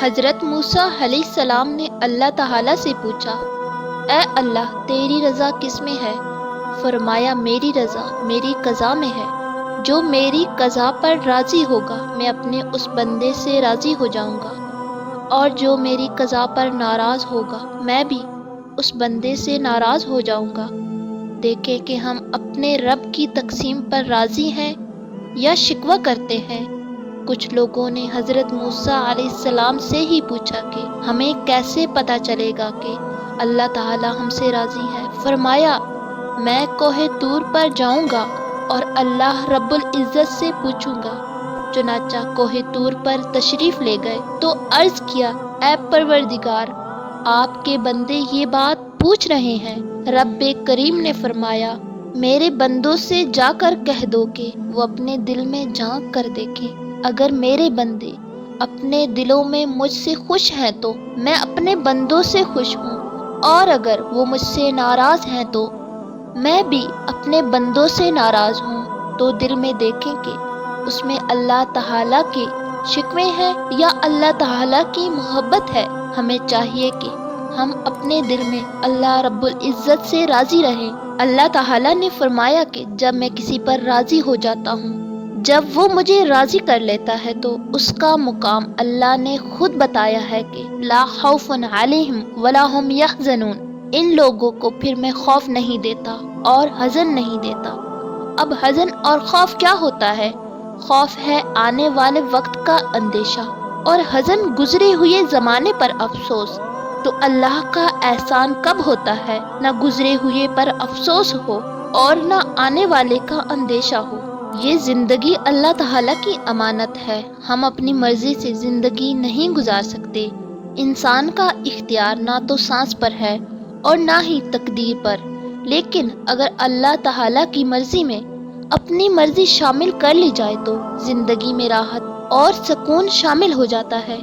حضرت موسیٰ علیہ السلام نے اللہ تعالیٰ سے پوچھا، اے اللہ، تیری رضا کس میں ہے؟ فرمایا، میری رضا میری قضا میں ہے۔ جو میری قضا پر راضی ہوگا میں اپنے اس بندے سے راضی ہو جاؤں گا، اور جو میری قضا پر ناراض ہوگا میں بھی اس بندے سے ناراض ہو جاؤں گا۔ دیکھیں کہ ہم اپنے رب کی تقسیم پر راضی ہیں یا شکوہ کرتے ہیں۔ کچھ لوگوں نے حضرت موسیٰ علیہ السلام سے ہی پوچھا کہ ہمیں کیسے پتہ چلے گا کہ اللہ تعالیٰ ہم سے راضی ہے؟ فرمایا، میں کوہ طور پر جاؤں گا اور اللہ رب العزت سے پوچھوں گا۔ چنانچہ کوہ طور پر تشریف لے گئے تو عرض کیا، اے پروردگار، آپ کے بندے یہ بات پوچھ رہے ہیں۔ رب کریم نے فرمایا، میرے بندوں سے جا کر کہہ دو کہ وہ اپنے دل میں جھانک کر دیکھیں۔ اگر میرے بندے اپنے دلوں میں مجھ سے خوش ہیں تو میں اپنے بندوں سے خوش ہوں، اور اگر وہ مجھ سے ناراض ہیں تو میں بھی اپنے بندوں سے ناراض ہوں۔ تو دل میں دیکھیں کہ اس میں اللہ تعالیٰ کے شکوے ہیں یا اللہ تعالیٰ کی محبت ہے۔ ہمیں چاہیے کہ ہم اپنے دل میں اللہ رب العزت سے راضی رہیں۔ اللہ تعالیٰ نے فرمایا کہ جب میں کسی پر راضی ہو جاتا ہوں، جب وہ مجھے راضی کر لیتا ہے تو اس کا مقام اللہ نے خود بتایا ہے کہ لا خوف علیہم ولا هم یحزنون۔ ان لوگوں کو پھر میں خوف نہیں دیتا اور حزن نہیں دیتا۔ اب حزن اور خوف کیا ہوتا ہے؟ خوف ہے آنے والے وقت کا اندیشہ، اور حزن گزرے ہوئے زمانے پر افسوس۔ تو اللہ کا احسان کب ہوتا ہے؟ نہ گزرے ہوئے پر افسوس ہو اور نہ آنے والے کا اندیشہ ہو۔ یہ زندگی اللہ تعالیٰ کی امانت ہے، ہم اپنی مرضی سے زندگی نہیں گزار سکتے۔ انسان کا اختیار نہ تو سانس پر ہے اور نہ ہی تقدیر پر، لیکن اگر اللہ تعالیٰ کی مرضی میں اپنی مرضی شامل کر لی جائے تو زندگی میں راحت اور سکون شامل ہو جاتا ہے۔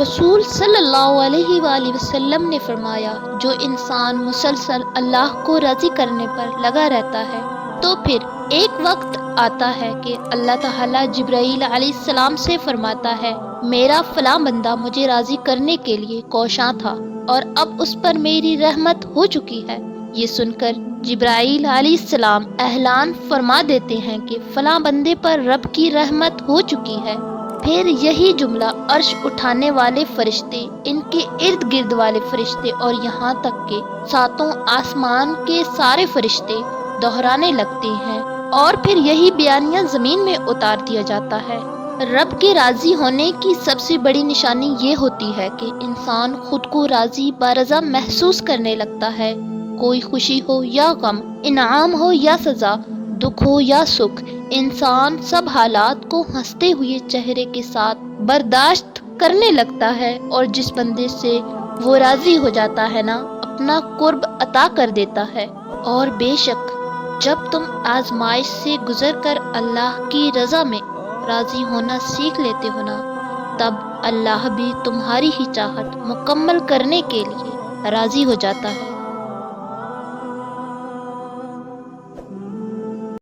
رسول صلی اللہ علیہ وآلہ وسلم نے فرمایا، جو انسان مسلسل اللہ کو راضی کرنے پر لگا رہتا ہے تو پھر ایک وقت آتا ہے کہ اللہ تعالیٰ جبرائیل علیہ السلام سے فرماتا ہے، میرا فلاں بندہ مجھے راضی کرنے کے لیے کوشاں تھا اور اب اس پر میری رحمت ہو چکی ہے۔ یہ سن کر جبرائیل علیہ السلام اعلان فرما دیتے ہیں کہ فلاں بندے پر رب کی رحمت ہو چکی ہے۔ پھر یہی جملہ عرش اٹھانے والے فرشتے، ان کے ارد گرد والے فرشتے اور یہاں تک کہ ساتوں آسمان کے سارے فرشتے دہرانے لگتے ہیں، اور پھر یہی بیانیہ زمین میں اتار دیا جاتا ہے۔ رب کے راضی ہونے کی سب سے بڑی نشانی یہ ہوتی ہے کہ انسان خود کو راضی برضا محسوس کرنے لگتا ہے۔ کوئی خوشی ہو یا غم، انعام ہو یا سزا، دکھ ہو یا سکھ، انسان سب حالات کو ہنستے ہوئے چہرے کے ساتھ برداشت کرنے لگتا ہے، اور جس بندے سے وہ راضی ہو جاتا ہے نا، اپنا قرب عطا کر دیتا ہے۔ اور بے شک جب تم آزمائش سے گزر کر اللہ کی رضا میں راضی ہونا سیکھ لیتے ہو نا، تب اللہ بھی تمہاری ہی چاہت مکمل کرنے کے لیے راضی ہو جاتا ہے۔